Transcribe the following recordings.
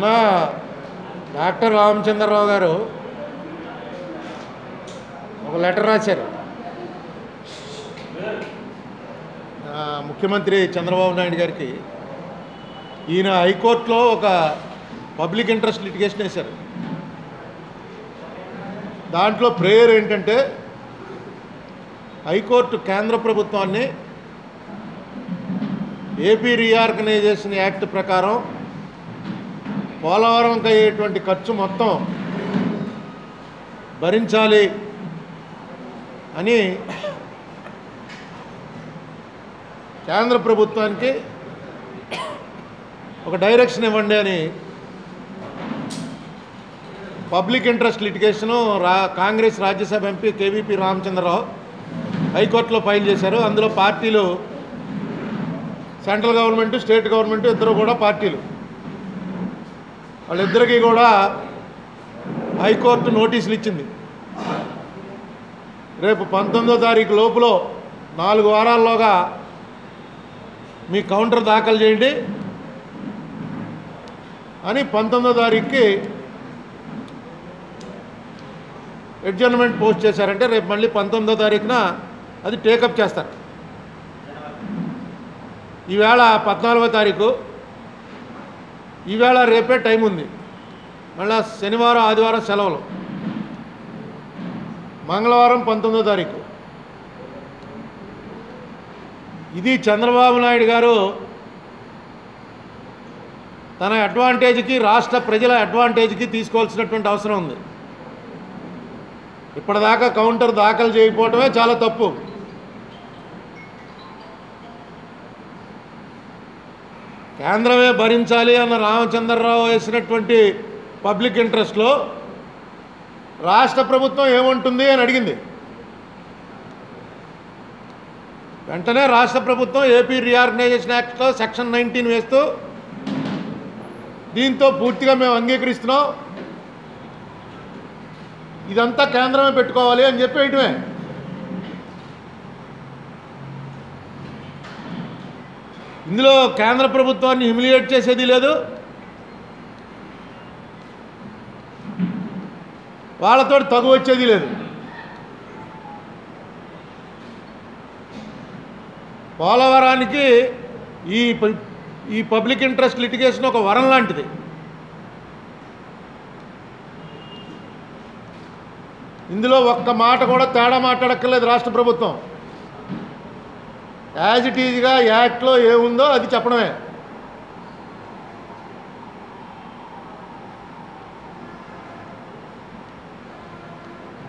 మొన్న డాక్టర్ రామచంద్రరావు గారు ఒక లెటర్ రాశారు ముఖ్యమంత్రి చంద్రబాబు నాయుడు గారికి. ఈయన హైకోర్టులో ఒక పబ్లిక్ ఇంట్రెస్ట్ లిటిగేషన్ వేశారు. దాంట్లో ప్రేయర్ ఏంటంటే హైకోర్టు కేంద్ర ప్రభుత్వాన్ని ఏపీ రీఆర్గనైజేషన్ యాక్ట్ ప్రకారం పోలవరంకి అయ్యేటువంటి ఖర్చు మొత్తం భరించాలి అని కేంద్ర ప్రభుత్వానికి ఒక డైరెక్షన్ ఇవ్వండి అని public interest litigation Congress Rajya Sabha MP KVP Ramachandra Rao హైకోర్టులో ఫైల్ చేశారు. అందులో పార్టీలు సెంట్రల్ గవర్నమెంట్, స్టేట్ గవర్నమెంట్ ఇద్దరు కూడా పార్టీలు, వాళ్ళిద్దరికీ కూడా హైకోర్టు నోటీసులు ఇచ్చింది. రేపు 19వ తారీఖు లోపల 4 వారాల్లోగా మీ కౌంటర్ దాఖలు చేయండి అని 19వ తారీఖుకి అడ్జర్న్మెంట్ పోస్ట్ చేశారంటే రేపు మళ్ళీ 19వ తారీఖున అది టేకప్ చేస్తారు. ఈవేళ 14వ తారీఖు, ఈవేళ రేపే టైం ఉంది. మళ్ళీ శనివారం ఆదివారం సెలవులు, మంగళవారం 19వ తారీఖు. ఇది చంద్రబాబు నాయుడు గారు తన అడ్వాంటేజ్కి, రాష్ట్ర ప్రజల అడ్వాంటేజ్కి తీసుకోవాల్సినటువంటి అవసరం ఉంది. ఇప్పటిదాకా కౌంటర్ దాఖలు చేయకపోవటమే చాలా తప్పు. కేంద్రమే భరించాలి అన్న రామచంద్రరావు వేసినటువంటి పబ్లిక్ ఇంట్రెస్ట్లో రాష్ట్ర ప్రభుత్వం ఏముంటుంది అని అడిగింది. వెంటనే రాష్ట్ర ప్రభుత్వం ఏపీ రీఆర్గనైజేషన్ యాక్ట్లో సెక్షన్ 19 వేస్తూ దీంతో పూర్తిగా మేము అంగీకరిస్తున్నాం, ఇదంతా కేంద్రమే పెట్టుకోవాలి అని చెప్పి వేయటమే. ఇందులో కేంద్ర ప్రభుత్వాన్ని హ్యూమిలియేట్ చేసేది లేదు, వాళ్ళతో తగు వచ్చేది లేదు. పోలవరానికి ఈ పబ్లిక్ ఇంట్రెస్ట్ లిటిగేషన్ ఒక వరం లాంటిది. ఇందులో ఒక్క మాట కూడా తేడా మాట్లాడక్కర్లేదు రాష్ట్ర ప్రభుత్వం. యాజ్ ఇట్ ఈజ్గా యాక్ట్లో ఏముందో అది చెప్పడమే.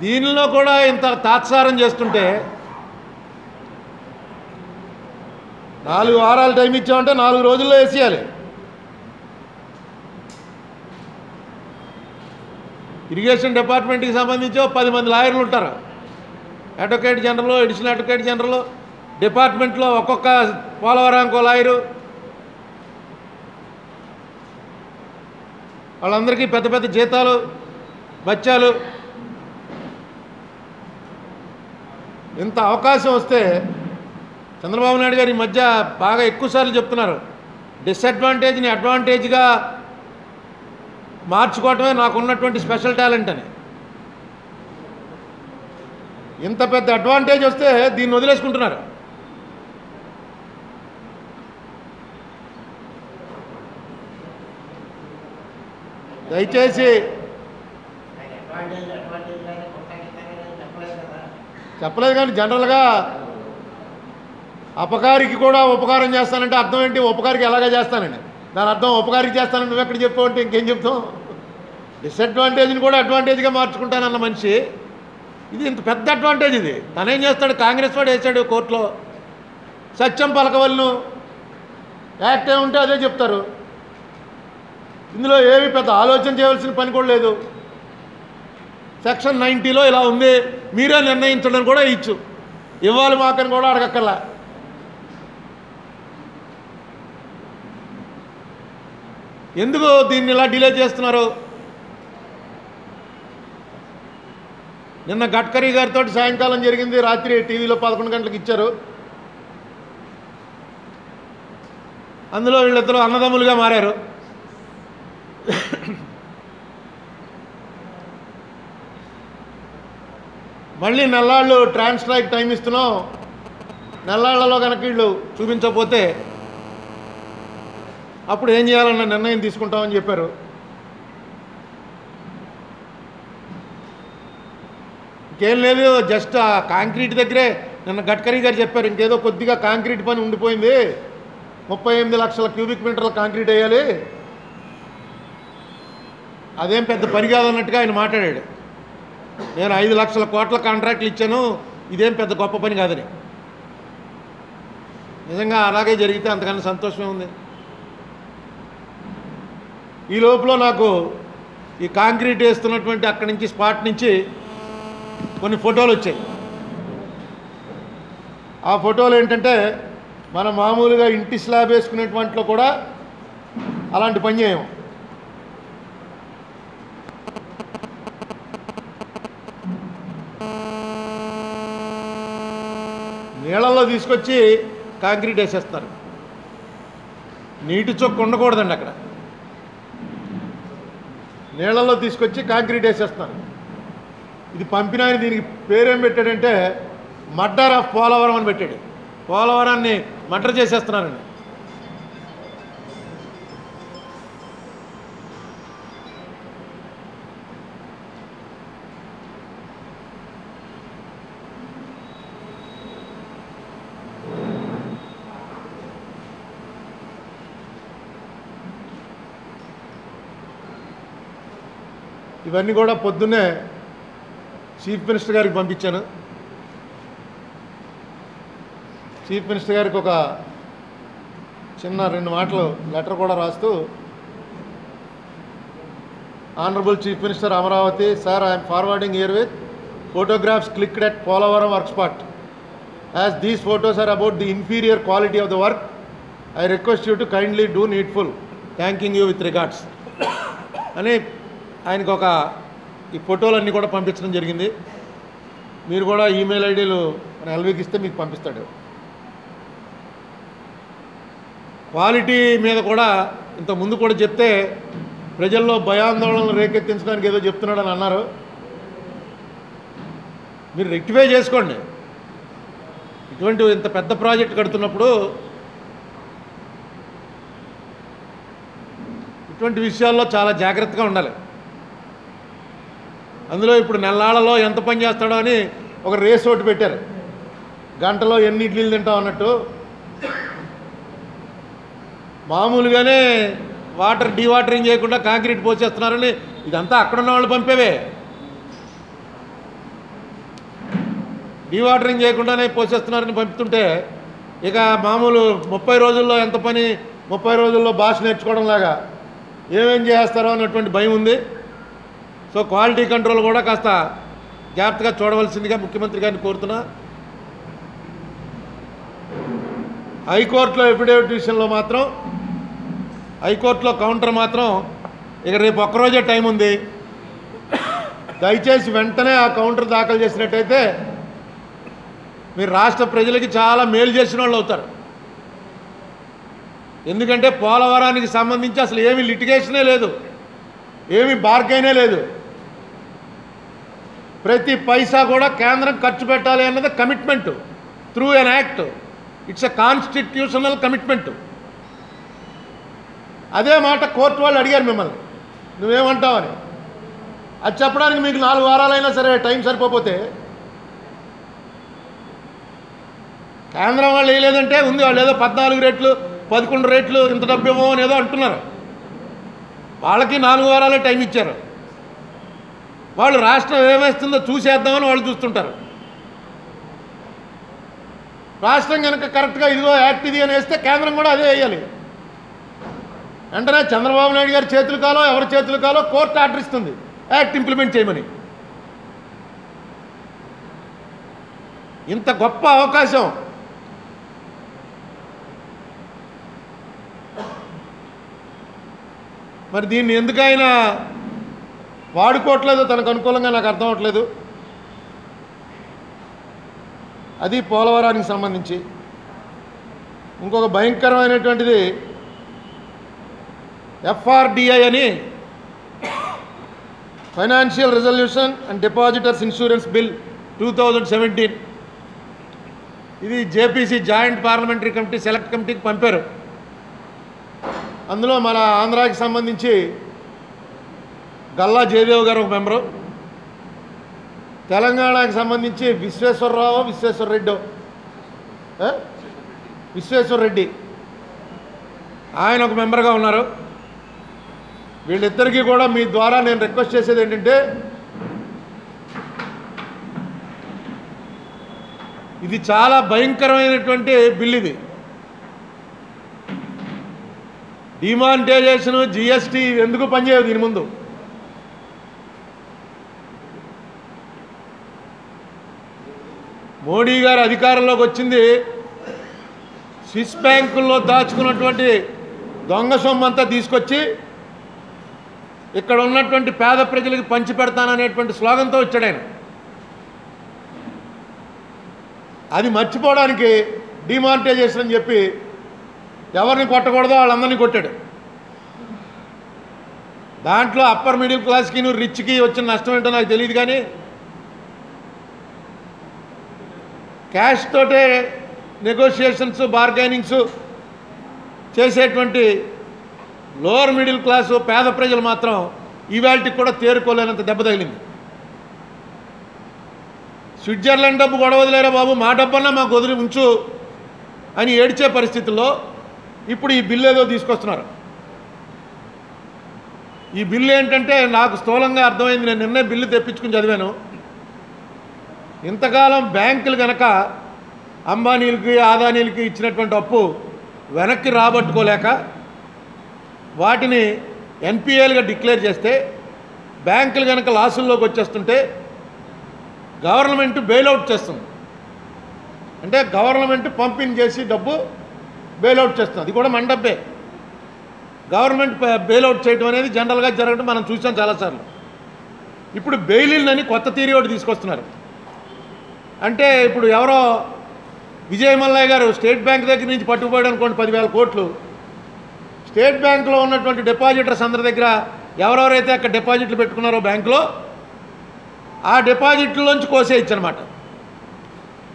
దీనిలో కూడా ఇంత తాత్సారం చేస్తుంటే 4 వారాలు టైం ఇచ్చామంటే 4 రోజుల్లో వేసేయాలి. ఇరిగేషన్ డిపార్ట్మెంట్కి సంబంధించి 10 మంది లాయర్లు ఉంటారు. Advocate general, additional advocate general, డిపార్ట్మెంట్లో ఒక్కొక్క పోలవరానికి లాయరు, వాళ్ళందరికీ పెద్ద పెద్ద జీతాలు, బత్యాలు. ఇంత అవకాశం వస్తే చంద్రబాబు నాయుడు గారు ఈ మధ్య బాగా ఎక్కువసార్లు చెప్తున్నారు, డిసడ్వాంటేజ్ని అడ్వాంటేజ్గా మార్చుకోవటమే నాకున్నటువంటి స్పెషల్ టాలెంట్ అని. ఇంత పెద్ద అడ్వాంటేజ్ వస్తే దీన్ని వదిలేసుకుంటున్నారు. దయచేసి చెప్పలేదు, కానీ జనరల్గా అపకారికి కూడా ఉపకారం చేస్తానంటే అర్థం ఏంటి? ఉపకారికి ఎలాగా చేస్తానండి, దాని అర్థం ఉపకారికి చేస్తానని నువ్వు ఎక్కడ చెప్పావు అంటే ఇంకేం చెప్తాం? డిసడ్వాంటేజ్ని కూడా అడ్వాంటేజ్గా మార్చుకుంటానన్న మనిషి ఇది ఇంత పెద్ద అడ్వాంటేజ్. ఇది తనేం చేస్తాడు? కాంగ్రెస్ వాడు వేసాడు కోర్టులో, సత్యం పలకవలను యాక్ట్ ఏముంటే అదే చెప్తారు. ఇందులో ఏమి పెద్ద ఆలోచన చేయవలసిన పని కూడా లేదు. సెక్షన్ 90లో ఇలా ఉంది, మీరే నిర్ణయించడం కూడా ఇవ్వాలి మాకని కూడా అడగక్కర్లా. ఎందుకు దీన్ని ఇలా డిలే చేస్తున్నారు? నిన్న గడ్కరీ గారితో సాయంకాలం జరిగింది, రాత్రి టీవీలో 11 గంటలకు ఇచ్చారు. అందులో వీళ్ళిద్దరూ అన్నదమ్ములుగా మారారు. మళ్ళీ నెల్లాళ్ళు ట్రాన్స్ స్ట్రైక్ టైం ఇస్తున్నాం, నెల్లాళ్లలో కనుక వీళ్ళు చూపించకపోతే అప్పుడు ఏం చేయాలన్న నిర్ణయం తీసుకుంటామని చెప్పారు. ఇంకేం లేదు, జస్ట్ ఆ కాంక్రీట్ దగ్గరే నిన్న గడ్కరీ గారు చెప్పారు, ఇంకేదో కొద్దిగా కాంక్రీట్ పని ఉండిపోయింది, 38 లక్షల క్యూబిక్ మీటర్ల కాంక్రీట్ వేయాలి, అదేం పెద్ద పని కాదన్నట్టుగా ఆయన మాట్లాడాడు. నేను 5 లక్షల కోట్ల కాంట్రాక్ట్లు ఇచ్చాను, ఇదేం పెద్ద గొప్ప పని కాదని. నిజంగా అలాగే జరిగితే అంతకన్నా సంతోషమే ఉంది. ఈ లోపల నాకు ఈ కాంక్రీట్ వేస్తున్నటువంటి అక్కడి నుంచి స్పాట్ నుంచి కొన్ని ఫోటోలు వచ్చాయి. ఆ ఫోటోలు ఏంటంటే మనం మామూలుగా ఇంటి స్లాబ్ వేసుకునేటువంటిలో కూడా అలాంటి పని చేయము. నీళ్ళల్లో తీసుకొచ్చి కాంక్రీట్ వేసేస్తారు. నీటి చొక్కు ఉండకూడదండి అక్కడ, నీళ్ళల్లో తీసుకొచ్చి కాంక్రీట్ వేసేస్తున్నారు. ఇది పంపిన ఆయన దీనికి పేరేం పెట్టాడంటే మర్డర్ ఆఫ్ పోలవరం అని పెట్టాడు. పోలవరాన్ని మర్డర్ చేసేస్తున్నారండి. ఇవన్నీ కూడా పొద్దున్నే చీఫ్ మినిస్టర్ గారికి పంపించాను. చీఫ్ మినిస్టర్ గారికి ఒక చిన్న 2 మాటలు లెటర్ కూడా రాస్తూ, honourable chief minister Amaravati sir, I'm forwarding here with photographs clicked at Polavaram work spot. As these photos are about the inferior quality of the work, I request you to kindly do needful. Thanking you with regards. అని ఆయనకు ఒక ఈ ఫోటోలన్నీ కూడా పంపించడం జరిగింది. మీరు కూడా ఈమెయిల్ ఐడీలు మన ఎల్వికి ఇస్తే మీకు పంపిస్తాడు. క్వాలిటీ మీద కూడా ఇంత ముందు కూడా చెప్తే ప్రజల్లో భయాందోళనలు రేకెత్తించడానికి ఏదో చెప్తున్నాడని అన్నారు. మీరు రెక్టిఫై చేసుకోండి. ఇటువంటి ఇంత పెద్ద ప్రాజెక్ట్ కడుతున్నప్పుడు ఇటువంటి విషయాల్లో చాలా జాగ్రత్తగా ఉండాలి. అందులో ఇప్పుడు నెల్లాళ్ళలో ఎంత పని చేస్తాడో అని ఒక రేస్ ఒకటి పెట్టారు, గంటలో ఎన్ని ఇడ్లీలు తింటాం అన్నట్టు. మామూలుగానే వాటర్ డీవాటరింగ్ చేయకుండా కాంక్రీట్ పోసేస్తున్నారని ఇదంతా అక్కడున్న వాళ్ళు పంపేవే. డీవాటరింగ్ చేయకుండానే పోసేస్తున్నారని పంపుతుంటే ఇక మామూలు 30 రోజుల్లో ఎంత పని 30 రోజుల్లో భాష నేర్చుకోవడం లాగా ఏమేం చేస్తారో అన్నటువంటి భయం ఉంది. సో క్వాలిటీ కంట్రోల్ కూడా కాస్త జాగ్రత్తగా చూడవలసిందిగా ముఖ్యమంత్రి గారిని కోరుతున్నా. హైకోర్టులో ఎఫిడేవిట్ విషయంలో మాత్రం, హైకోర్టులో కౌంటర్ మాత్రం ఇక రేపు ఒక్కరోజే టైం ఉంది. దయచేసి వెంటనే ఆ కౌంటర్ దాఖలు చేసినట్టయితే మీరు రాష్ట్ర ప్రజలకి చాలా మేలు చేసిన వాళ్ళు అవుతారు. ఎందుకంటే పోలవరానికి సంబంధించి అసలు ఏమీ లిటిగేషనే లేదు, ఏమీ బార్గైనే లేదు. ప్రతి పైసా కూడా కేంద్రం ఖర్చు పెట్టాలి అన్నది commitment through N act. It's a constitutional commitment. అదే మాట కోర్టు వాళ్ళు అడిగారు మిమ్మల్ని, నువ్వేమంటావని. అది చెప్పడానికి మీకు 4 వారాలైనా సరే టైం సరిపోతే, కేంద్రం వాళ్ళు వేయలేదంటే ఉంది, వాళ్ళు ఏదో 14 రేట్లు 11 రేట్లు ఇంత డబ్బు ఇవ్వమో అని ఏదో అంటున్నారు. వాళ్ళకి 4 వారాలే టైం ఇచ్చారు. వాళ్ళు రాష్ట్రం ఏమేస్తుందో చూసేద్దామని వాళ్ళు చూస్తుంటారు. రాష్ట్రం కనుక కరెక్ట్గా ఇదిగో యాక్ట్ ఇది అని వేస్తే కేంద్రం కూడా అదే వేయాలి. వెంటనే చంద్రబాబు నాయుడు గారి చేతులు కాలో ఎవరి చేతులు కాలో కోర్టు ఆర్డర్ ఇస్తుంది యాక్ట్ ఇంప్లిమెంట్ చేయమని. ఇంత గొప్ప అవకాశం మరి దీన్ని ఎందుకైనా వాడుకోవట్లేదో తనకు అనుకూలంగా నాకు అర్థం అవ్వట్లేదు. అది పోలవరానికి సంబంధించి. ఇంకొక భయంకరమైనటువంటిది FRDI అని financial resolution and depositors insurance bill 2017 ఇది JPC joint parliamentary committee select కమిటీకి పంపారు. అందులో మన ఆంధ్రాకి సంబంధించి గల్లా జయదేవ్ గారు ఒక మెంబరు, తెలంగాణకి సంబంధించి విశ్వేశ్వర్ రెడ్డి ఆయన ఒక మెంబర్గా ఉన్నారు. వీళ్ళిద్దరికీ కూడా మీ ద్వారా నేను రిక్వెస్ట్ చేసేది ఏంటంటే, ఇది చాలా భయంకరమైనటువంటి బిల్. ఇది డిమానిటైజేషన్, జిఎస్టీ ఎందుకు పనిచేయదు దీని ముందు. మోడీ గారు అధికారంలోకి వచ్చింది స్విస్ బ్యాంకుల్లో దాచుకున్నటువంటి దొంగ సొమ్ము అంతా తీసుకొచ్చి ఇక్కడ ఉన్నటువంటి పేద ప్రజలకు పంచి పెడతాననేటువంటి స్లోగన్తో వచ్చాడు ఆయన. అది మర్చిపోవడానికి డిమానిటైజేషన్ అని చెప్పి ఎవరిని కొట్టకూడదో వాళ్ళందరినీ కొట్టాడు. దాంట్లో అప్పర్ మిడిల్ క్లాస్కి రిచ్కి వచ్చిన నష్టం ఏంటో నాకు తెలియదు, కానీ క్యాష్ తోటే నెగోషియేషన్స్, బార్గెనింగ్స్ చేసేటువంటి లోవర్ మిడిల్ క్లాసు పేద ప్రజలు మాత్రం ఈవేళకి కూడా తేరుకోలేనంత దెబ్బ తగిలింది. స్విట్జర్లాండ్ డబ్బు గొడవ వదిలేరా బాబు, మా డబ్బన్నా మాకు వదిలి ఉంచు అని ఏడ్చే పరిస్థితుల్లో ఇప్పుడు ఈ బిల్లు ఏదో తీసుకొస్తున్నారు. ఈ బిల్లు ఏంటంటే నాకు స్థూలంగా అర్థమైంది, నేను నిన్నే బిల్లు తెప్పించుకుని చదివాను. ఇంతకాలం బ్యాంకులు కనుక అంబానీలకి, ఆదానీలకి ఇచ్చినటువంటి అప్పు వెనక్కి రాబట్టుకోలేక వాటిని ఎన్పిఏలుగా డిక్లేర్ చేస్తే, బ్యాంకులు కనుక లాసుల్లోకి వచ్చేస్తుంటే గవర్నమెంట్ బెయిలౌట్ చేస్తుంది. అంటే గవర్నమెంట్ పంపిణీ చేసి డబ్బు బెయిలౌట్ చేస్తుంది. అది కూడా మన డబ్బే. గవర్నమెంట్ బెయిలౌట్ చేయడం అనేది జనరల్గా జరగడం మనం చూసాం చాలాసార్లు. ఇప్పుడు బెయిలిన్ అని కొత్త థియరీ ఒకటి తీసుకొస్తున్నారు. అంటే ఇప్పుడు ఎవరో విజయ్ మల్లయ్య గారు స్టేట్ బ్యాంక్ దగ్గర నుంచి పట్టుకుపోయాడు అనుకోండి 10,000 కోట్లు. స్టేట్ బ్యాంకులో ఉన్నటువంటి డిపాజిటర్స్ అందరి దగ్గర ఎవరెవరైతే అక్కడ డిపాజిట్లు పెట్టుకున్నారో బ్యాంకులో, ఆ డిపాజిట్లోంచి కోసేయచ్చు అనమాట.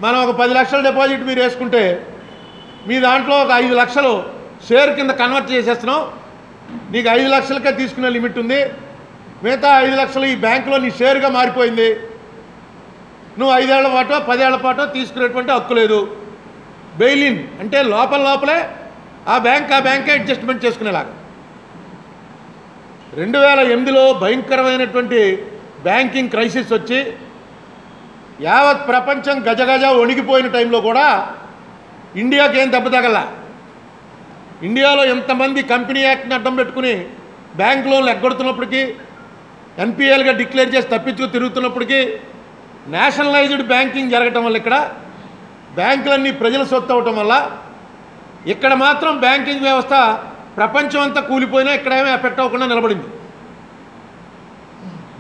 మనం ఒక 10 లక్షల డిపాజిట్ మీరు వేసుకుంటే మీ దాంట్లో ఒక 5 లక్షలు షేర్ కింద కన్వర్ట్ చేసేస్తున్నాం, నీకు 5 లక్షలకే తీసుకునే లిమిట్ ఉంది, మిగతా 5 లక్షలు ఈ బ్యాంకులో నీ షేర్గా మారిపోయింది, నువ్వు 5 ఏళ్ల పాటో 10 ఏళ్ల పాటో తీసుకునేటువంటి హక్కు లేదు. బెయిలిన్ అంటే లోపలే ఆ బ్యాంకే అడ్జస్ట్మెంట్ చేసుకునేలాగా. 2008లో భయంకరమైనటువంటి బ్యాంకింగ్ క్రైసిస్ వచ్చి యావత్ ప్రపంచం గజగజ వణిగిపోయిన టైంలో కూడా ఇండియాకి ఏం దెబ్బ తగల. ఇండియాలో ఎంతమంది కంపెనీ యాక్ట్ని అడ్డం పెట్టుకుని బ్యాంక్ లోన్లు ఎగ్గొడుతున్నప్పటికీ, ఎన్పిఎల్గా డిక్లేర్ చేసి తప్పించుకు తిరుగుతున్నప్పటికీ, నేషనలైజ్డ్ బ్యాంకింగ్ జరగటం వల్ల ఇక్కడ బ్యాంకులన్నీ ప్రజల సొత్తు అవటం వల్ల ఇక్కడ మాత్రం బ్యాంకింగ్ వ్యవస్థ ప్రపంచం అంతా కూలిపోయినా ఇక్కడేమీ ఎఫెక్ట్ అవ్వకుండా నిలబడింది.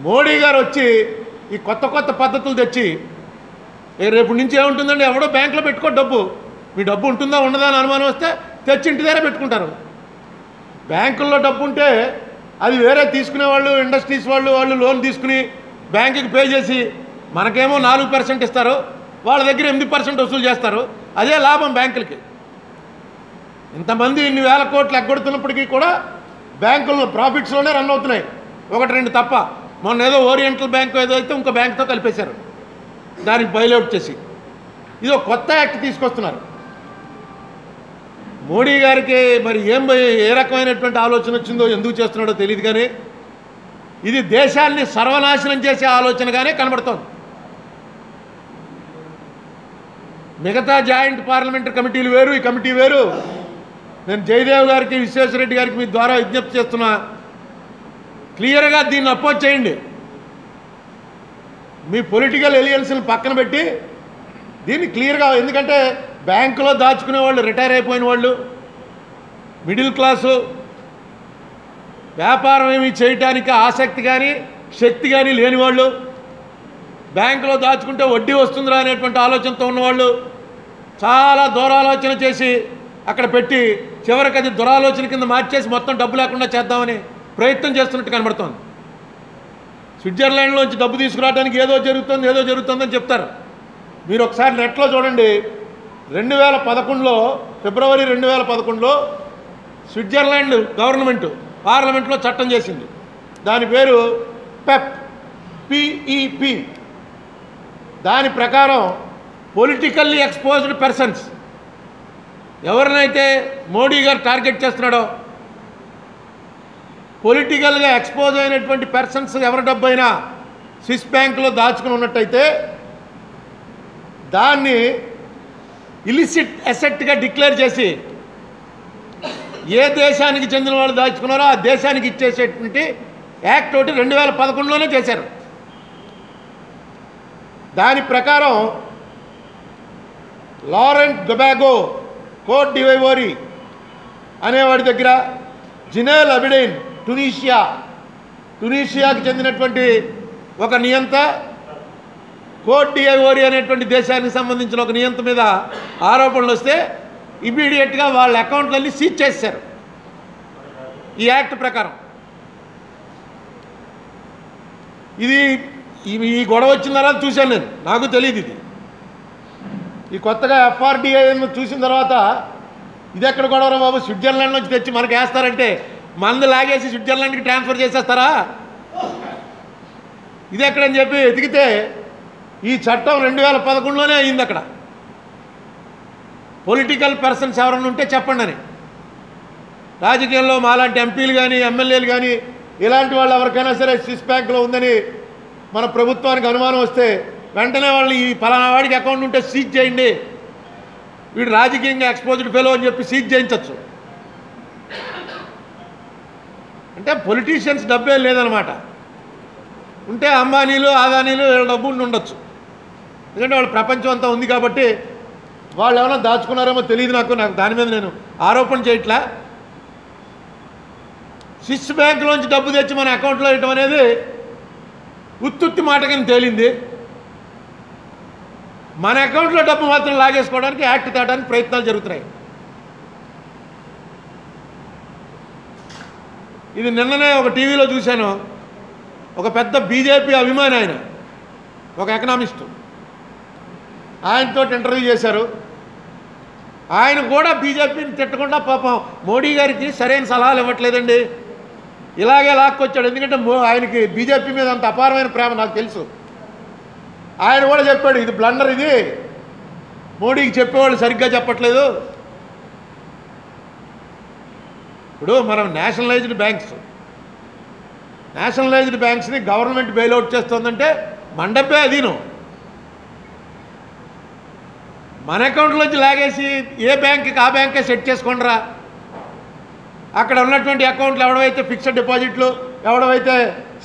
మోడీ గారు వచ్చి ఈ కొత్త పద్ధతులు తెచ్చి రేపు నుంచి ఏముంటుందండి, ఎవడో బ్యాంకులో పెట్టుకో డబ్బు, మీ డబ్బు ఉంటుందా ఉండదా అని అనుమానం వస్తే తెచ్చి ఇంటి దగ్గర పెట్టుకుంటారు. బ్యాంకుల్లో డబ్బు ఉంటే అది వేరే తీసుకునేవాళ్ళు, ఇండస్ట్రీస్ వాళ్ళు లోన్ తీసుకుని బ్యాంకుకి పే చేసి మనకేమో 4% ఇస్తారు, వాళ్ళ దగ్గర 8% వసూలు చేస్తారు. అదే లాభం బ్యాంకులకి. ఇంతమంది ఇన్ని వేల కోట్లు ఎగ్గొడుతున్నప్పటికీ కూడా బ్యాంకుల్లో ప్రాఫిట్స్లోనే రన్ అవుతున్నాయి, 1-2 తప్ప. మొన్న ఏదో ఓరియంటల్ బ్యాంక్ ఏదో అయితే ఇంకో బ్యాంక్తో కలిపేశారు, దానికి బైలౌట్ చేసి. ఇది ఒక కొత్త యాక్ట్ తీసుకొస్తున్నారు. మోడీ గారికి మరి ఏ రకమైనటువంటి ఆలోచన వచ్చిందో, ఎందుకు చేస్తున్నాడో తెలియదు, కానీ ఇది దేశాన్ని సర్వనాశనం చేసే ఆలోచనగానే కనబడుతోంది. మిగతా జాయింట్ పార్లమెంటరీ కమిటీలు వేరు, ఈ కమిటీ వేరు. నేను జయదేవ్ గారికి, విశ్వేశ్వరరెడ్డి గారికి మీ ద్వారా విజ్ఞప్తి చేస్తున్నా, క్లియర్గా దీన్ని అపోజ్ చేయండి. మీ పొలిటికల్ ఎలియన్స్ని పక్కన పెట్టి దీన్ని క్లియర్గా, ఎందుకంటే బ్యాంకులో దాచుకునే వాళ్ళు రిటైర్ అయిపోయిన వాళ్ళు, మిడిల్ క్లాసు, వ్యాపారం ఏమీ చేయటానికి ఆసక్తి కానీ శక్తి కానీ లేని వాళ్ళు, బ్యాంకులో దాచుకుంటే వడ్డీ వస్తుందిరా అనేటువంటి ఆలోచనతో ఉన్నవాళ్ళు చాలా దూరాలోచన చేసి అక్కడ పెట్టి చివరికి అది దురాలోచన కింద మార్చేసి మొత్తం డబ్బు లేకుండా చేద్దామని ప్రయత్నం చేస్తున్నట్టు కనబడుతోంది. స్విట్జర్లాండ్లోంచి డబ్బు తీసుకురావడానికి ఏదో జరుగుతుందని చెప్తారు. మీరు ఒకసారి నెట్లో చూడండి. 2011లో ఫిబ్రవరి 2011లో స్విట్జర్లాండ్ గవర్నమెంట్ పార్లమెంట్లో చట్టం చేసింది. దాని పేరు పిఇపి. దాని ప్రకారం పొలిటికల్లీ ఎక్స్పోజ్డ్ పర్సన్స్, ఎవరినైతే మోడీ గారు టార్గెట్ చేస్తున్నాడో, పొలిటికల్గా ఎక్స్పోజ్ అయినటువంటి పర్సన్స్ ఎవరి డబ్బైనా స్విస్ బ్యాంకులో దాచుకుని ఉన్నట్టయితే దాన్ని ఇలిసిట్ అసెట్గా డిక్లేర్ చేసి ఏ దేశానికి చెందిన వాళ్ళు దాచుకున్నారో ఆ దేశానికి ఇచ్చేసేటువంటి యాక్ట్ ఒకటి 2011లోనే చేశారు. దాని ప్రకారం లారెంట్ గొబాగో కోట్ డివైవోరీ అనేవాడి దగ్గర, జినేల్ అబిడైన్ టునీషియాకి చెందినటువంటి ఒక నియంత, కోట్ డివైవోరీ అనేటువంటి దేశానికి సంబంధించిన ఒక నియంత మీద ఆరోపణలు వస్తే ఇమీడియట్గా వాళ్ళ అకౌంట్లన్నీ సీజ్ చేశారు ఈ యాక్ట్ ప్రకారం. ఇది ఈ గొడవ వచ్చిన తర్వాత చూశాను నేను, నాకు తెలియదు ఇది. ఈ కొత్తగా ఎఫ్ఆర్డిఐ చూసిన తర్వాత ఇది ఎక్కడ గొడవరా బాబు, స్విట్జర్లాండ్ నుంచి తెచ్చి మనకి వేస్తారంటే మందు లాగేసి స్విట్జర్లాండ్కి ట్రాన్స్ఫర్ చేసేస్తారా, ఇది ఎక్కడని చెప్పి ఎతికితే ఈ చట్టం 2011లోనే అయింది. అక్కడ పొలిటికల్ పర్సన్స్ ఎవరన్నా ఉంటే చెప్పండి అని. రాజకీయంలో మాలాంటి ఎంపీలు కానీ ఎమ్మెల్యేలు కానీ ఇలాంటి వాళ్ళు ఎవరికైనా సరే స్విస్ బ్యాంకులో ఉందని మన ప్రభుత్వానికి అనుమానం వస్తే వెంటనే వాళ్ళు ఈ ఫలానా వాడికి అకౌంట్ ఉంటే సీజ్ చేయండి, వీడు రాజకీయంగా ఎక్స్పోజ్డ్ ఫెలో అని చెప్పి సీజ్ చేయించవచ్చు. అంటే పొలిటీషియన్స్ డబ్బే లేదనమాట. ఉంటే అంబానీలు ఆదానీలు వీళ్ళ డబ్బు ఉండొచ్చు, ఎందుకంటే వాళ్ళు ప్రపంచం అంతా ఉంది కాబట్టి. వాళ్ళు ఏమైనా దాచుకున్నారేమో తెలియదు నాకు దాని మీద నేను ఆరోపణ చేయట్లా. స్విస్ బ్యాంకులోంచి డబ్బు తెచ్చి మన అకౌంట్లో వేయటం అనేది ఉత్తుత్తి మాట కింద తేలింది. మన అకౌంట్లో డబ్బు మాత్రం లాగేసుకోవడానికి యాక్ట్ తేవడానికి ప్రయత్నాలు జరుగుతున్నాయి. ఇది నిన్ననే ఒక టీవీలో చూశాను. ఒక పెద్ద బీజేపీ అభిమాని, ఆయన ఒక ఎకనామిస్టు, ఆయనతో ఇంటర్వ్యూ చేశారు. ఆయన కూడా బీజేపీని తిట్టకుండా పాపం మోడీ గారికి సరైన సలహాలు ఇవ్వట్లేదండి, ఇలాగే లాక్కొచ్చాడు. ఎందుకంటే ఆయనకి బీజేపీ మీద అంత అపారమైన ప్రేమ నాకు తెలుసు. ఆయన కూడా చెప్పాడు, ఇది బ్లండర్, ఇది మోడీకి చెప్పేవాళ్ళు సరిగ్గా చెప్పట్లేదు. ఇప్పుడు మనం నేషనలైజ్డ్ బ్యాంక్స్ని గవర్నమెంట్ బెయిల్అవుట్ చేస్తుందంటే మన డబ్బే అదీను. మన అకౌంట్లోంచి లాగేసి ఏ బ్యాంక్కి ఆ బ్యాంకే సెట్ చేసుకోండిరా. అక్కడ ఉన్నటువంటి అకౌంట్లు ఎవడవైతే ఫిక్స్డ్ డిపాజిట్లు, ఎవడవైతే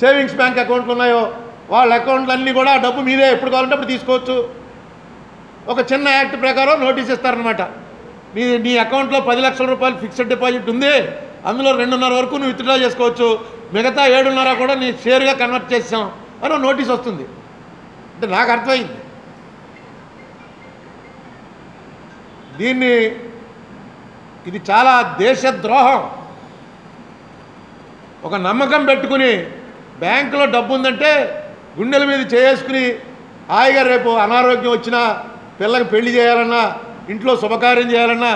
సేవింగ్స్ బ్యాంక్ అకౌంట్లు ఉన్నాయో వాళ్ళ అకౌంట్లు అన్నీ కూడా డబ్బు మీదే ఎప్పుడు కావాలంటే అప్పుడు తీసుకోవచ్చు. ఒక చిన్న యాక్ట్ ప్రకారం నోటీస్ ఇస్తారనమాట, నీ అకౌంట్లో 10 లక్షల రూపాయలు ఫిక్స్డ్ డిపాజిట్ ఉంది, అందులో 2.5 వరకు నువ్వు విత్డ్రా చేసుకోవచ్చు, మిగతా 7.5 కూడా నీ షేర్గా కన్వర్ట్ చేసాం అని నోటీస్ వస్తుంది. అంటే నాకు అర్థమైంది ఇది చాలా దేశద్రోహం. ఒక నమ్మకం పెట్టుకుని బ్యాంకులో డబ్బు ఉందంటే గుండెల మీద చేసుకుని హాయిగా రేపు అనారోగ్యం వచ్చినా, పిల్లకి పెళ్లి చేయాలన్నా, ఇంట్లో శుభకార్యం చేయాలన్నా,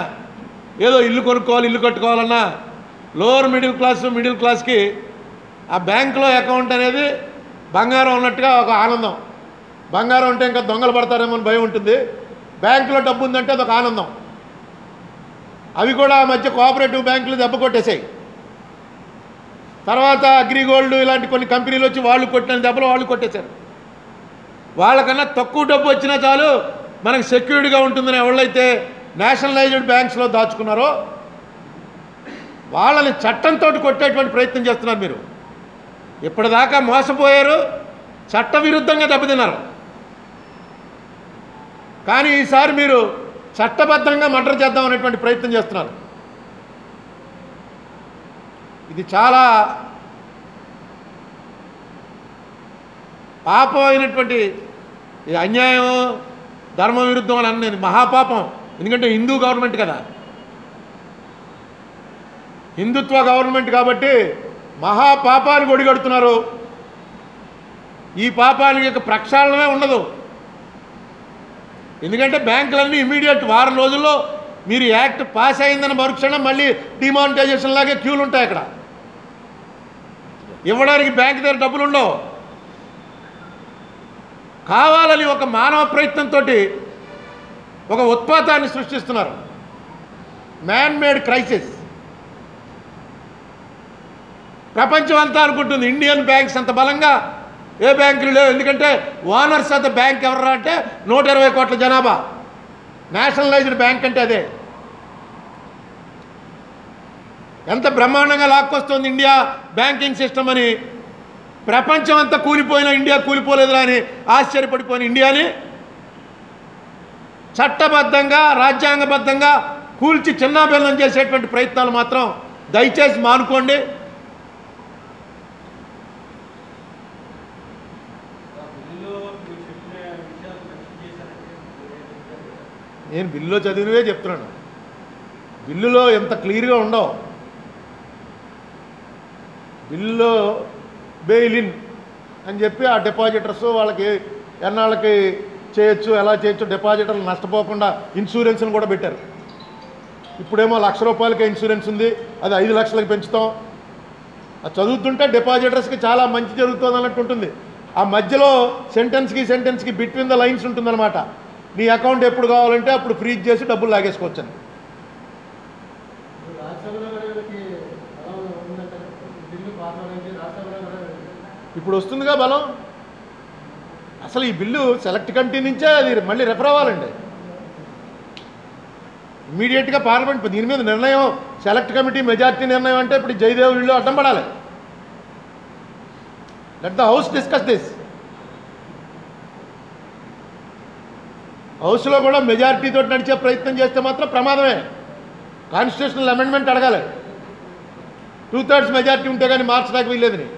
ఏదో ఇల్లు కొనుక్కోవాలి, ఇల్లు కట్టుకోవాలన్నా, లోవర్ మిడిల్ క్లాస్కి ఆ బ్యాంకులో అకౌంట్ అనేది బంగారం ఉన్నట్టుగా ఒక ఆనందం. బంగారం అంటే ఇంకా దొంగలు పడతారేమో అని భయం ఉంటుంది, బ్యాంకులో డబ్బు ఉందంటే అదొక ఆనందం. అవి కూడా మధ్య కోఆపరేటివ్ బ్యాంకులు దెబ్బ కొట్టేశాయి. తర్వాత అగ్రిగోల్డ్ ఇలాంటి కొన్ని కంపెనీలు వచ్చి వాళ్ళు కొట్టిన దెబ్బలు వాళ్ళు కొట్టేశారు. వాళ్ళకన్నా తక్కువ డబ్బు వచ్చినా చాలు మనకు సెక్యూరిటీగా ఉంటుందని ఎవళ్ళైతే నేషనలైజ్డ్ బ్యాంక్స్లో దాచుకున్నారో వాళ్ళని చట్టంతో కొట్టేటువంటి ప్రయత్నం చేస్తున్నారు మీరు. ఇప్పటిదాకా మోసపోయారు, చట్టవిరుద్ధంగా దెబ్బతిన్నారు. కానీ ఈసారి మీరు చట్టబద్ధంగా మర్డర్ చేద్దాం అనేటువంటి ప్రయత్నం చేస్తున్నారు. ఇది చాలా పాపమైనటువంటి అన్యాయం, ధర్మ విరుద్ధం అని అన్నది మహాపాపం. ఎందుకంటే హిందూ గవర్నమెంట్ కదా, హిందుత్వ గవర్నమెంట్ కాబట్టి మహాపాపానికి ఒడిగడుతున్నారు. ఈ పాపానికి ప్రక్షాళనమే ఉండదు. ఎందుకంటే బ్యాంకులన్నీ ఇమీడియట్ వారం రోజుల్లో మీరు యాక్ట్ పాస్ అయిందని మరుక్షణం మళ్ళీ డిమానిటైజేషన్ లాగే క్యూలు ఉంటాయి. అక్కడ ఇవ్వడానికి బ్యాంక్ దగ్గర డబ్బులు ఉండవు. కావాలని ఒక మానవ ప్రయత్నంతో ఒక ఉత్పాతాన్ని సృష్టిస్తున్నారు. Man made crisis. ప్రపంచం అంతా అనుకుంటుంది ఇండియన్ బ్యాంక్స్ అంత బలంగా ఏ బ్యాంకులు లేవు. ఎందుకంటే ఓనర్స్ ఆఫ్ ద బ్యాంక్ ఎవరా అంటే 120 కోట్ల జనాభా. నేషనలైజ్డ్ బ్యాంక్ అంటే అదే. ఎంత బ్రహ్మాండంగా లాక్కొస్తుంది ఇండియా బ్యాంకింగ్ సిస్టమ్ అని. ప్రపంచం అంతా కూలిపోయినా ఇండియా కూలిపోలేదురా అని ఆశ్చర్యపడిపోయిన ఇండియాని చట్టబద్ధంగా రాజ్యాంగబద్ధంగా కూల్చి చిన్నాభిన్నం చేసేటువంటి ప్రయత్నాలు మాత్రం దయచేసి మానుకోండి. నేను బిల్లులో చదివినవే చెప్తున్నాను. బిల్లులో ఎంత క్లియర్గా ఉండవు. బిల్లులో బెయిలిన్ అని చెప్పి ఆ డిపాజిటర్స్ వాళ్ళకి ఎన్నాళ్ళకి చేయొచ్చు ఎలా చేయొచ్చు డిపాజిటర్లు నష్టపోకుండా ఇన్సూరెన్స్ని కూడా పెట్టారు. ఇప్పుడేమో ₹1,00,000కే ఇన్సూరెన్స్ ఉంది, అది 5 లక్షలకు పెంచుతాం. అది చదువుతుంటే డిపాజిటర్స్కి చాలా మంచి జరుగుతుంది అన్నట్టు ఉంటుంది. ఆ మధ్యలో సెంటెన్స్కి బిట్వీన్ ద లైన్స్ ఉంటుందన్నమాట. నీ అకౌంట్ ఎప్పుడు కావాలంటే అప్పుడు ఫ్రీజ్ చేసి డబ్బులు లాగేసుకోవచ్చని. ఇప్పుడు వస్తుందిగా బలం. అసలు ఈ బిల్లు సెలెక్ట్ కమిటీ నుంచే అది మళ్ళీ రెఫర్ అవ్వాలండి. ఇమీడియట్గా పార్లమెంట్ దీని మీద నిర్ణయం సెలెక్ట్ కమిటీ మెజార్టీ నిర్ణయం అంటే ఇప్పుడు జయదేవ్ వీళ్ళు అడ్డం పడాలి. Let the house discuss this. హౌస్లో కూడా మెజారిటీతో నడిచే ప్రయత్నం చేస్తే మాత్రం ప్రమాదమే. కాన్స్టిట్యూషనల్ అమెండ్మెంట్ అడగాలి. 2/3 మెజారిటీ ఉంటే కానీ మార్చడానికి వీల్లేదని.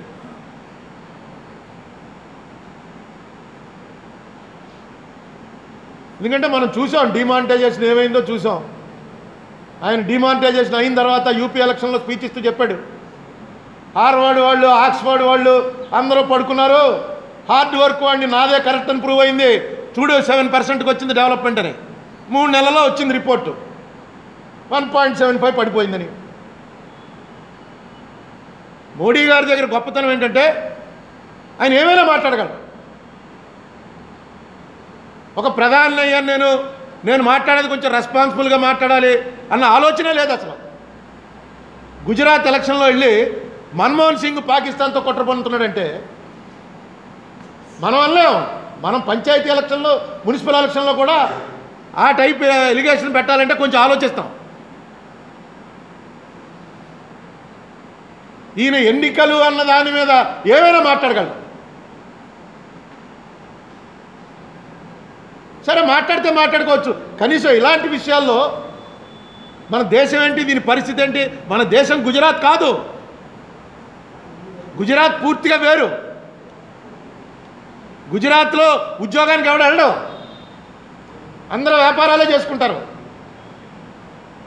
ఎందుకంటే మనం చూసాం డిమానిటైజేషన్ ఏమైందో చూసాం. ఆయన డిమానిటైజేషన్ అయిన తర్వాత యూపీ ఎలక్షన్లో స్పీచ్ ఇస్తూ చెప్పాడు, హార్వర్డ్ వాళ్ళు ఆక్స్ఫర్డ్ వాళ్ళు అందరూ పడుకున్నారు, హార్డ్ వర్క్ వాడిని నాదే కరెక్ట్ అని ప్రూవ్ అయింది, చూడు 7%కి వచ్చింది డెవలప్మెంట్ అని. 3 నెలల్లో వచ్చింది రిపోర్టు 1.75 పడిపోయిందని. మోడీ గారి దగ్గర గొప్పతనం ఏంటంటే ఆయన ఏమైనా మాట్లాడగలరు. ఒక ప్రధాని అయ్యాను నేను మాట్లాడేది కొంచెం రెస్పాన్సిబుల్గా మాట్లాడాలి అన్న ఆలోచనే లేదు అసలు. గుజరాత్ ఎలక్షన్లో వెళ్ళి మన్మోహన్ సింగ్ పాకిస్తాన్తో కుట్ర పన్నుతున్నాడంటే మనం అనలేం. మనం పంచాయతీ ఎలక్షన్లో మున్సిపల్ ఎలక్షన్లో కూడా ఆ టైప్ ఎలిగేషన్ పెట్టాలంటే కొంచెం ఆలోచిస్తాం. ఈయన ఎన్నికలు అన్న దాని మీద ఏమైనా మాట్లాడగలరు. సరే మాట్లాడితే మాట్లాడుకోవచ్చు, కనీసం ఇలాంటి విషయాల్లో మన దేశం ఏంటి, దీని పరిస్థితి ఏంటి. మన దేశం గుజరాత్ కాదు. గుజరాత్ పూర్తిగా వేరు. గుజరాత్లో ఉద్యోగానికి ఎవడు వెళ్ళడం, అందరూ వ్యాపారాలే చేసుకుంటారు.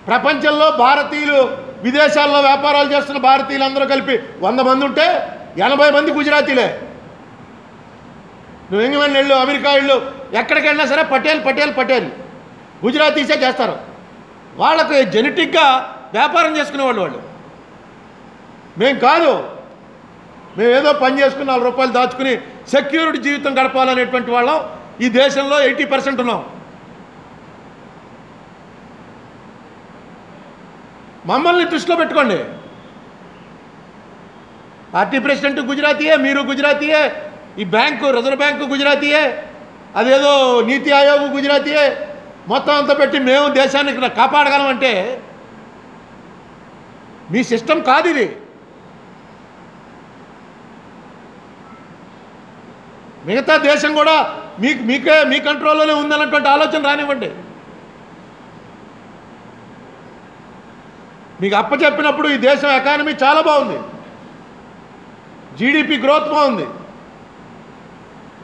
ప్రపంచంలో భారతీయులు విదేశాల్లో వ్యాపారాలు చేస్తున్న భారతీయులు అందరూ కలిపి 100 మంది ఉంటే 80 మంది గుజరాతీలే. నువ్వు ఇంగ్లాండ్ వెళ్ళు, అమెరికా వెళ్ళు, ఎక్కడికి వెళ్ళినా సరే పటేల్ గుజరాతీసే చేస్తారు. వాళ్ళకు జెనెటిక్గా వ్యాపారం చేసుకునేవాళ్ళు వాళ్ళు. మేం కాదు, మేము ఏదో పని చేసుకుని ₹4 దాచుకుని సెక్యూరిటీ జీవితం గడపాలనేటువంటి వాళ్ళం ఈ దేశంలో 80% ఉన్నాం. మమ్మల్ని దృష్టిలో పెట్టుకోండి. పార్టీ ప్రెసిడెంట్ గుజరాతీయే, మీరు గుజరాతీయే, ఈ బ్యాంకు రిజర్వ్ బ్యాంకు గుజరాతీయే, అదేదో నీతి ఆయోగ్ గుజరాతీయే, మొత్తం అంతా పెట్టి మేము దేశాన్ని కాపాడగలమంటే మీ సిస్టమ్ కాదు ఇది. మిగతా దేశం కూడా మీ కంట్రోల్లోనే ఉందన్నటువంటి ఆలోచన రానివ్వండి. మీకు అప్పచెప్పినప్పుడు ఈ దేశం ఎకానమీ చాలా బాగుంది, జీడిపి గ్రోత్ బాగుంది.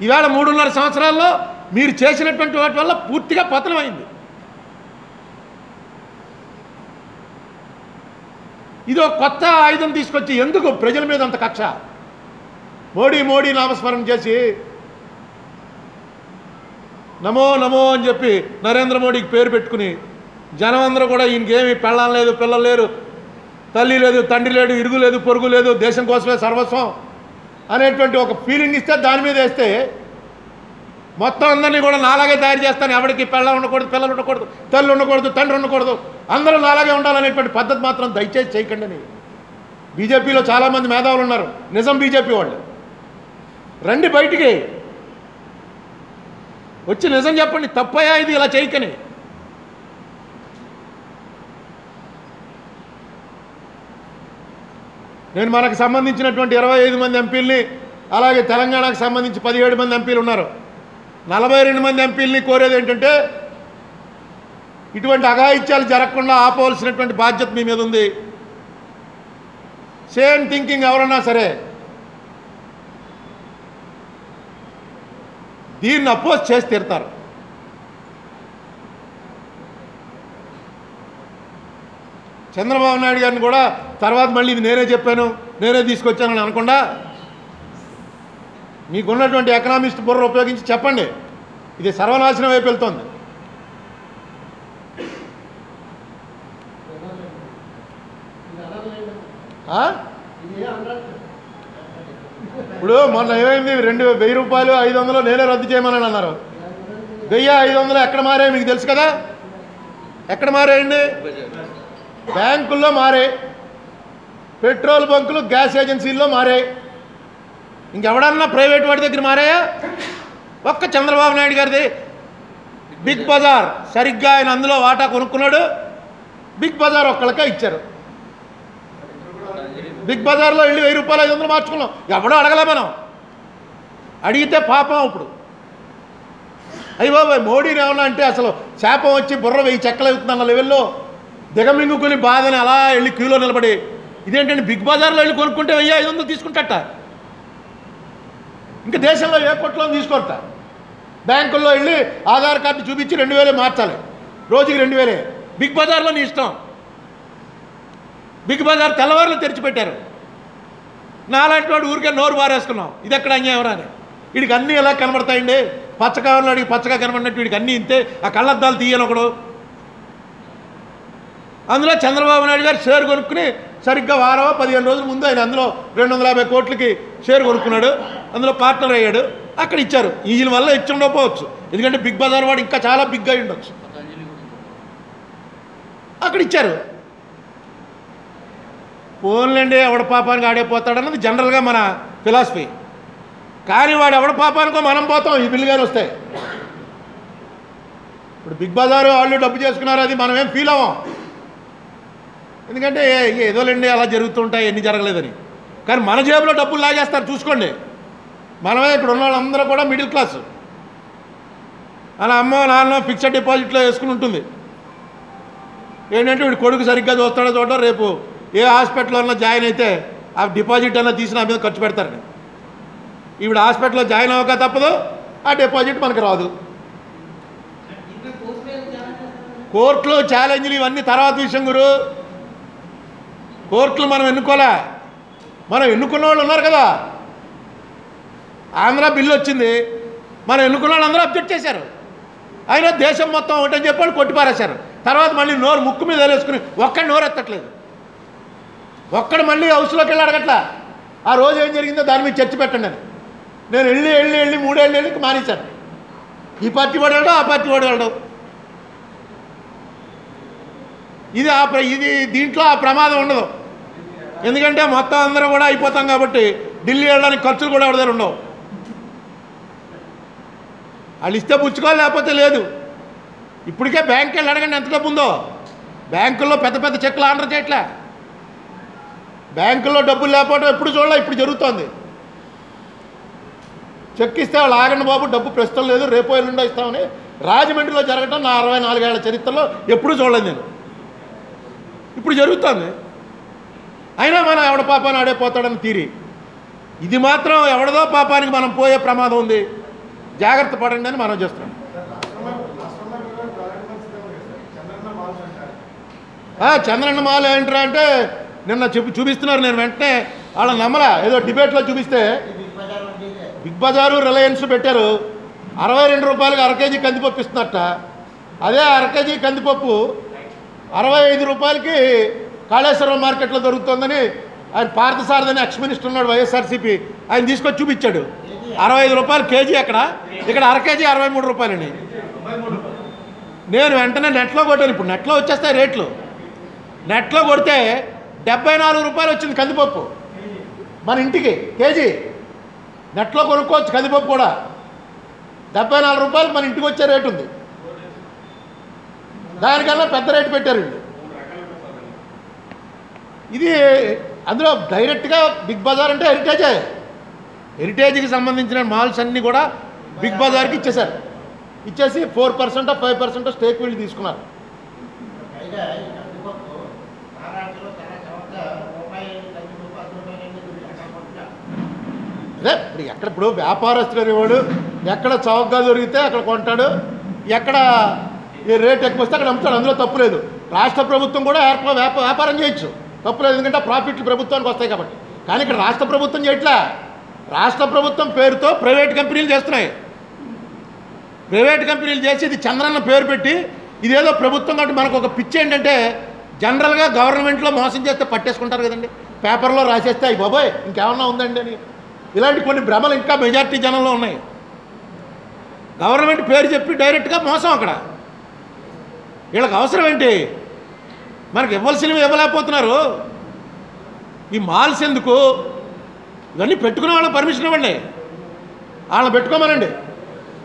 ఈవేళ 3.5 సంవత్సరాల్లో మీరు చేసినటువంటి వాటి వల్ల పూర్తిగా పతనమైంది. ఇది ఒక కొత్త ఆయుధం తీసుకొచ్చి ఎందుకు ప్రజల మీద అంత కక్ష? మోడీ మోడీ నామస్మరణ చేసి నమో నమో అని చెప్పి నరేంద్ర మోడీకి పేరు పెట్టుకుని జనం అందరూ కూడా ఈయనకేమి పెళ్ళాం లేదు, పిల్లలు లేరు, తల్లి లేదు, తండ్రి లేడు, ఇరుగు లేదు, పొరుగు లేదు, దేశం కోసమే సర్వస్వం అనేటువంటి ఒక ఫీలింగ్ ఇస్తే దాని మీద వేస్తే మొత్తం అందరినీ కూడా నాలాగే తయారు చేస్తాను, ఎవరికి పెళ్ళ ఉండకూడదు, పిల్లలు ఉండకూడదు, తల్లి ఉండకూడదు, తండ్రి ఉండకూడదు, అందరూ నాలాగే ఉండాలనేటువంటి పద్ధతి మాత్రం దయచేసి చేయకండి అని. బీజేపీలో చాలామంది మేధావులు ఉన్నారు, నిజం బీజేపీ వాళ్ళు. రండి బయటికి వచ్చి నిజం చెప్పండి, తప్పయా ఇది ఇలా చేయకని. నేను మనకు సంబంధించినటువంటి 25 మంది ఎంపీలని, అలాగే తెలంగాణకు సంబంధించి 17 మంది ఎంపీలు ఉన్నారు, 42 మంది ఎంపీలని కోరేది ఏంటంటే ఇటువంటి అఘాయిత్యాలు జరగకుండా ఆపవలసినటువంటి బాధ్యత మీ మీద ఉంది. సేమ్ థింకింగ్ ఎవరన్నా సరే దీన్ని అపోజ్ చేసి తీరుతారు. చంద్రబాబు నాయుడు గారిని కూడా తర్వాత మళ్ళీ ఇది నేనే చెప్పాను, నేనే తీసుకొచ్చానని అనకుండా మీకున్నటువంటి ఎకనామిస్ట్ బుర్ర ఉపయోగించి చెప్పండి, ఇది సర్వనాశనం వైపు వెళ్తోంది. ఇప్పుడు మొన్న ఏమైంది, 2,000 రూపాయలు 500 నేనే రద్దు చేయమని అన్నారు. 1,000 500 ఎక్కడ మారాయి మీకు తెలుసు కదా? ఎక్కడ మారాయండి? బ్యాంకుల్లో మారాయి, పెట్రోల్ బంకులు, గ్యాస్ ఏజెన్సీల్లో మారాయి. ఇంకెవడన్నా ప్రైవేట్ వాడి దగ్గర మారాయా? ఒక్క చంద్రబాబు నాయుడు గారిది బిగ్ బజార్ సరిగ్గా ఆయన అందులో వాటా కొనుక్కున్నాడు, బిగ్ బజార్ ఒక్కళ్ళకే ఇచ్చారు. బిగ్ బజార్లో వెళ్ళి 1,000 రూపాయలు 500 మార్చుకున్నాం, ఎవడో అడగలే. మనం అడిగితే పాపం. ఇప్పుడు అయ్యి బాబాయ్ మోడీని ఏమన్నా అంటే అసలు శాపం వచ్చి బుర్ర 1000 చెక్కలు అవుతుందన్న లెవెల్లో దిగమింగుకుని బాధని అలా వెళ్ళి క్యూలో నిలబడి, ఇదేంటంటే బిగ్ బజార్లో వెళ్ళి కొనుక్కుంటే 1,500 తీసుకుంటాట. ఇంకా దేశంలో ఏ కొట్లో తీసుకోరట. బ్యాంకుల్లో వెళ్ళి ఆధార్ కార్డు చూపించి 2,000 మార్చాలి, రోజుకి 2,000. బిగ్ బజార్లో నీ ఇష్టం. బిగ్ బజార్ తెల్లవారులు తెరిచిపెట్టారు. నాలాంటి వాడు ఊరికే నోరు బారేసుకున్నాం, ఇది ఎక్కడ అన్యాయం అని. వీడికి అన్నీ ఎలా కనబడతాయండి? పచ్చకారులు అడిగి పచ్చగా కనబడినట్టు వీడికి అన్నీ ఇంతే. ఆ కళ్ళద్దాలు తీయను ఒకడు. అందులో చంద్రబాబు నాయుడు గారు షేర్ కొనుక్కుని సరిగ్గా వారం 15 రోజుల ముందు ఆయన అందులో 250 కోట్లకి షేర్ కొనుక్కున్నాడు, అందులో పార్ట్నర్ అయ్యాడు. అక్కడ ఇచ్చారు. ఈయన వల్ల ఇచ్చి ఉండకపోవచ్చు, ఎందుకంటే బిగ్ బజార్ వాడు ఇంకా చాలా బిగ్గా అయి ఉండొచ్చు. అక్కడ ఇచ్చారు. పోన్లేండి, ఎవడ పాపానికి ఆడే పోతాడన్నది జనరల్గా మన ఫిలాసఫీ. కానీ వాడు ఎవడ పాపానికో మనం పోతాం ఈ బిల్లు గారు వస్తాయి. ఇప్పుడు బిగ్ బజారు వాళ్ళు డబ్బు చేసుకున్నారు, అది మనమేం ఫీల్ అవ్వం, ఎందుకంటే ఏదోలేండి అలా జరుగుతుంటాయి, ఎన్ని జరగలేదని. కానీ మన జేబులో డబ్బులు లాగేస్తారు చూసుకోండి. మనమే ఇక్కడ ఉన్న వాళ్ళందరూ కూడా మిడిల్ క్లాసు. అలా అమ్మో నాన్న ఫిక్స్డ్ డిపాజిట్లో వేసుకుని ఉంటుంది. ఏంటంటే వీడు కొడుకు సరిగ్గా చూస్తాడో చూడటం, రేపు ఏ హాస్పిటల్లో అన్నా జాయిన్ అయితే ఆ డిపాజిట్ అన్నా తీసి నా మీద ఖర్చు పెడతారని. ఈవిడ హాస్పిటల్లో జాయిన్ అవ్వక తప్పదు, ఆ డిపాజిట్ మనకు రాదు. కోర్టులో ఛాలెంజ్లు ఇవన్నీ తర్వాత విషయం గురు. కోర్టులు మనం ఎన్నుకోలే, మనం ఎన్నుకున్న వాళ్ళు ఉన్నారు కదా. ఆంధ్ర బిల్లు వచ్చింది, మనం ఎన్నుకున్న వాళ్ళు అందరూ అబ్జెక్ట్ చేశారు. అయినా దేశం మొత్తం ఒకటని చెప్పి కొట్టిపారేశారు. తర్వాత మళ్ళీ నోరు ముక్కు మీద వేసుకుని ఒక్కడి నోరు ఎత్తట్లేదు, ఒక్కడు మళ్ళీ హౌస్లోకి వెళ్ళి అడగట్లా ఆ రోజు ఏం జరిగిందో దాని మీద చర్చ పెట్టండి అని. నేను వెళ్ళి 3 ఏళ్ళు వెళ్ళి మానేశాను. ఈ పార్టీ వాడు వెళ్ళడం, ఆ పార్టీ వాడు వెళ్ళడం. ఇది దీంట్లో ఆ ప్రమాదం ఉండదు, ఎందుకంటే మొత్తం అందరూ కూడా అయిపోతాం కాబట్టి ఢిల్లీ వెళ్ళడానికి ఖర్చులు కూడా ఎవరి దగ్గర ఉండవు. వాళ్ళు ఇస్తే పుచ్చుకోవాలి, లేకపోతే లేదు. ఇప్పటికే బ్యాంక్కి వెళ్ళి అడగండి ఎంత డబ్బు ఉందో. బ్యాంకుల్లో పెద్ద పెద్ద చెక్కులు ఆర్డర్ చేయట్లే. బ్యాంకుల్లో డబ్బులు లేకపోవడం ఎప్పుడు చూడలే, ఇప్పుడు జరుగుతోంది. చెక్ ఇస్తే వాళ్ళు ఆగండి బాబు డబ్బు ప్రస్తుతం లేదు, రేపు ఎల్లుండో ఇస్తామని రాజమండ్రిలో జరగటం నా 64 ఏళ్ల చరిత్రలో ఎప్పుడూ చూడలేదు నేను. ఇప్పుడు జరుగుతుంది. అయినా మనం ఎవడ పాపాన్ని ఆడైపోతాడని తీరి. ఇది మాత్రం ఎవడదో పాపానికి మనం పోయే ప్రమాదం ఉంది, జాగ్రత్త పడండి అని మనం చేస్తున్నాం. చంద్రన్న మాల ఏంట్రా అంటే నిన్న చూపిస్తున్నారు, నేను వెంటనే వాళ్ళని నమ్మలా. ఏదో డిబేట్లో చూపిస్తే బిగ్ బజారు రిలయన్స్ పెట్టారు, 62 రూపాయలకి అర కేజీ కందిపప్పు ఇస్తున్నట్ట. అదే అర కేజీ కందిపప్పు 65 రూపాయలకి కాళేశ్వరం మార్కెట్లో దొరుకుతుందని ఆయన పార్థసారథి ఎక్స్ మినిస్టర్ ఉన్నాడు వైఎస్ఆర్సీపీ, ఆయన తీసుకొచ్చి చూపించాడు. 65 రూపాయలు కేజీ అక్కడ, ఇక్కడ అర కేజీ 63 రూపాయలని. నేను వెంటనే నెట్లో కొట్టాను. ఇప్పుడు నెట్లో వచ్చేస్తాయి రేట్లు. నెట్లో కొడితే 74 రూపాయలు వచ్చింది కందిపప్పు మన ఇంటికి కేజీ. నెట్లో కొనుక్కోవచ్చు కందిపప్పు కూడా. 74 రూపాయలు మన ఇంటికి వచ్చే రేటు ఉంది. దానికన్నా పెద్ద రేటు పెట్టారు వీళ్ళు. ఇది అందులో డైరెక్ట్గా బిగ్ బజార్ అంటే హెరిటేజే. హెరిటేజ్కి సంబంధించిన మాల్స్ అన్నీ కూడా బిగ్ బజార్కి ఇచ్చేశారు. ఇచ్చేసి 4% 5% స్టేక్ వీళ్ళు తీసుకున్నారు. అదే ఇప్పుడు వ్యాపారస్తులు అనేవాడు ఎక్కడ చౌకగా దొరికితే అక్కడ కొంటాడు, ఎక్కడ ఈ రేట్ ఎక్కువ వస్తే అక్కడ అమ్ముతాడు. అందులో తప్పు లేదు. రాష్ట్ర ప్రభుత్వం కూడా వ్యాపారం చేయొచ్చు, తప్పు లేదు. ఎందుకంటే ప్రాఫిట్లు ప్రభుత్వానికి వస్తాయి కాబట్టి. కానీ ఇక్కడ రాష్ట్ర ప్రభుత్వం చేయట్లా. రాష్ట్ర ప్రభుత్వం పేరుతో ప్రైవేట్ కంపెనీలు చేస్తున్నాయి. ప్రైవేట్ కంపెనీలు చేసి ఇది చంద్రన్న పేరు పెట్టి ఇదేదో ప్రభుత్వం కాబట్టి మనకు ఒక పిచ్చి ఏంటంటే జనరల్గా గవర్నమెంట్లో మోసం చేస్తే పట్టేసుకుంటారు కదండి, పేపర్లో రాసేస్తే అయ్యి బాబోయ్ ఇంకేమన్నా ఉందండి అని. ఇలాంటి కొన్ని భ్రమలు ఇంకా మెజార్టీ జనంలో ఉన్నాయి. గవర్నమెంట్ పేరు చెప్పి డైరెక్ట్గా మోసం. అక్కడ వీళ్ళకి అవసరం ఏంటి? మనకు ఇవ్వాల్సినవి ఇవ్వలేకపోతున్నారు. ఈ మాల్స్ ఎందుకు? ఇవన్నీ పెట్టుకునే వాళ్ళకి పర్మిషన్ ఇవ్వండి, వాళ్ళని పెట్టుకోమనండి.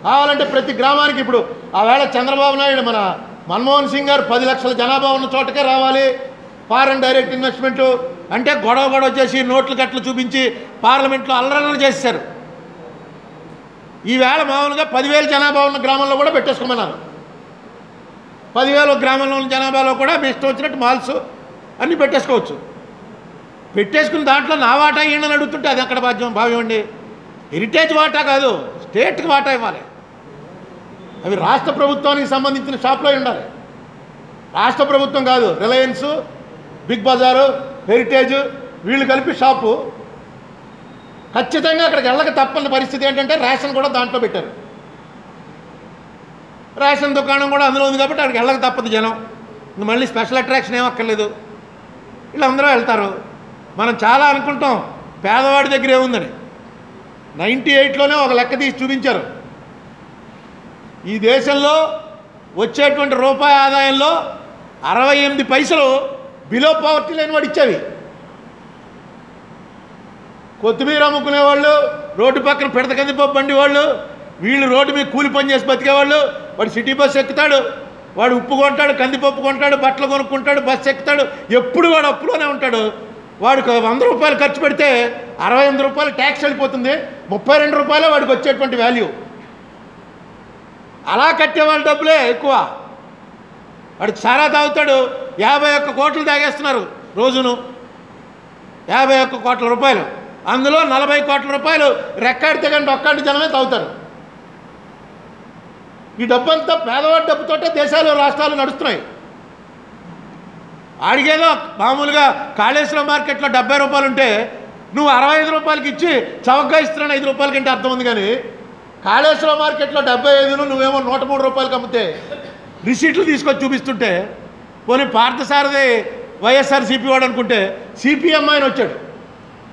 కావాలంటే ప్రతి గ్రామానికి ఇప్పుడు ఆవేళ చంద్రబాబు నాయుడు మన మన్మోహన్ సింగ్ గారు 10 లక్షల జనాభా ఉన్న చోటకే రావాలి ఫారెన్ డైరెక్ట్ ఇన్వెస్ట్మెంటు అంటే గొడవ చేసి నోట్లు గట్లు చూపించి పార్లమెంట్లో అల్లరల్లరి చేశారు. ఈవేళ మామూలుగా 10,000 జనాభా ఉన్న గ్రామంలో కూడా పెట్టేసుకోమన్నారు. 10,000 గ్రామంలో ఉన్న జనాభాలో కూడా మీ ఇష్టం వచ్చినట్టు మాల్స్ అన్నీ పెట్టేసుకోవచ్చు. పెట్టేసుకుని దాంట్లో నా వాటా ఏంటని అడుగుతుంటే అది అక్కడ భావ్యం అండి. హెరిటేజ్ వాటా కాదు, స్టేట్కి వాటా ఇవ్వాలి. అవి రాష్ట్ర ప్రభుత్వానికి సంబంధించిన షాప్లో ఉండాలి. రాష్ట్ర ప్రభుత్వం కాదు. రిలయన్స్, బిగ్ బజారు, హెరిటేజ్ వీళ్ళు కలిపి షాపు. ఖచ్చితంగా అక్కడికి వెళ్ళక తప్పని పరిస్థితి ఏంటంటే రేషన్ కూడా దాంట్లో పెట్టారు. రేషన్ దుకాణం కూడా అందులో ఉంది కాబట్టి అక్కడికి వెళ్ళక తప్పదు జనం. మళ్ళీ స్పెషల్ అట్రాక్షన్ ఏం అక్కర్లేదు, వీళ్ళందరూ వెళ్తారు. మనం చాలా అనుకుంటాం పేదవాడి దగ్గర ఏముందని. 98లోనే ఒక లెక్క తీసి చూపించారు. ఈ దేశంలో వచ్చేటువంటి రూపాయి ఆదాయంలో 68 పైసలు బిలో పవర్టీ లేని వాడు ఇచ్చేవి. కొత్తిమీర అమ్ముకునేవాళ్ళు, రోడ్డు పక్కన పిడత కందిపప్పు బండి వాళ్ళు, వీళ్ళు రోడ్డు మీద కూలి పని చేసి బతికేవాళ్ళు. వాడు సిటీ బస్సు ఎక్కుతాడు, వాడు ఉప్పు కొంటాడు, కందిపప్పు కొంటాడు, బట్టలు కొనుక్కుంటాడు, బస్సు ఎక్కుతాడు, ఎప్పుడు వాడు అప్పులోనే ఉంటాడు. వాడికి 100 రూపాయలు ఖర్చు పెడితే 68 రూపాయలు ట్యాక్స్ వెళ్ళిపోతుంది. 32 రూపాయలే వాడికి వచ్చేటువంటి వాల్యూ. అలా కట్టే వాళ్ళ డబ్బులే ఎక్కువ. వాడు సారా తాగుతాడు, 51 కోట్లు తాగేస్తున్నారు రోజును. 51 కోట్ల రూపాయలు, అందులో 40 కోట్ల రూపాయలు రెక్కాడితే కానీ ఒక్కటి జనమే తాగుతారు. ఈ డబ్బంతా పేదవాడి డబ్బుతోటే దేశాలు రాష్ట్రాలు నడుస్తున్నాయి. అడిగేదో మామూలుగా కాళేశ్వరం మార్కెట్లో 70 రూపాయలు ఉంటే నువ్వు 65 రూపాయలకి ఇచ్చి చౌకగా ఇస్తున్నాను 5 రూపాయల కంటే అర్థం ఉంది. కానీ కాళేశ్వరం మార్కెట్లో 75 నువ్వేమో 103 రూపాయలకి అమ్మితే రిసీట్లు తీసుకొచ్చి చూపిస్తుంటే పోనీ పార్థసారథి వైఎస్ఆర్సీపీ వాడు అనుకుంటే సిపిఎం ఆయన వచ్చాడు.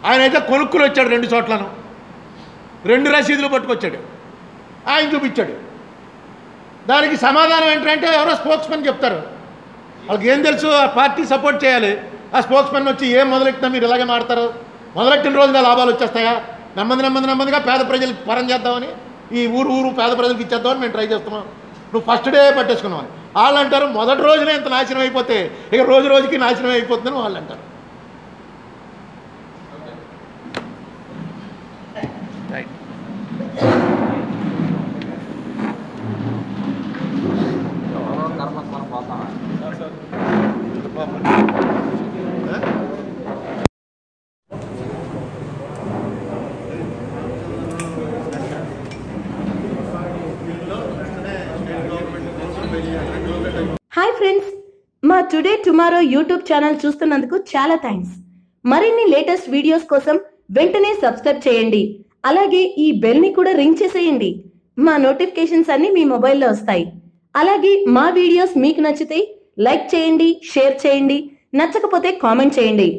ఆయన అయితే కొనుక్కుని వచ్చాడు 2 చోట్లను, 2 రసీదులు పట్టుకొచ్చాడు, ఆయన చూపించాడు. దానికి సమాధానం ఏంటంటే ఎవరో స్పోక్స్మెన్ చెప్తారు. వాళ్ళకి ఏం తెలుసు? ఆ పార్టీ సపోర్ట్ చేయాలి. ఆ స్పోక్స్మెన్ వచ్చి ఏం మొదలెట్టినా మీరు ఇలాగే మాడతారు, మొదలెట్టిన రోజుగా లాభాలు వచ్చేస్తాయా, నెమ్మదిగా పేద ప్రజలకు పరం చేద్దామని, ఈ ఊరు పేద ప్రజలకు ఇచ్చేద్దామని మేము ట్రై చేస్తున్నాం. నువ్వు ఫస్ట్ డే పట్టేసుకున్నావు అని వాళ్ళు అంటారు. మొదటి రోజునే ఇంత నాశనం అయిపోతే ఇక రోజుకి నాశనం అయిపోతుందని వాళ్ళు అంటారు. హాయ్ ఫ్రెండ్స్, మా టుడే టుమారో యూట్యూబ్ ఛానల్ చూస్తున్నందుకు చాలా థ్యాంక్స్. మరిన్ని లేటెస్ట్ వీడియోస్ కోసం వెంటనే సబ్స్క్రైబ్ చేయండి. అలాగే ఈ బెల్ ని కూడా రింగ్ చేసేయండి. మా నోటిఫికేషన్స్ అన్ని మీ మొబైల్లో వస్తాయి. అలాగే మా వీడియోస్ మీకు నచ్చితే లైక్ చేయండి, షేర్ చేయండి, నచ్చకపోతే కామెంట్ చేయండి.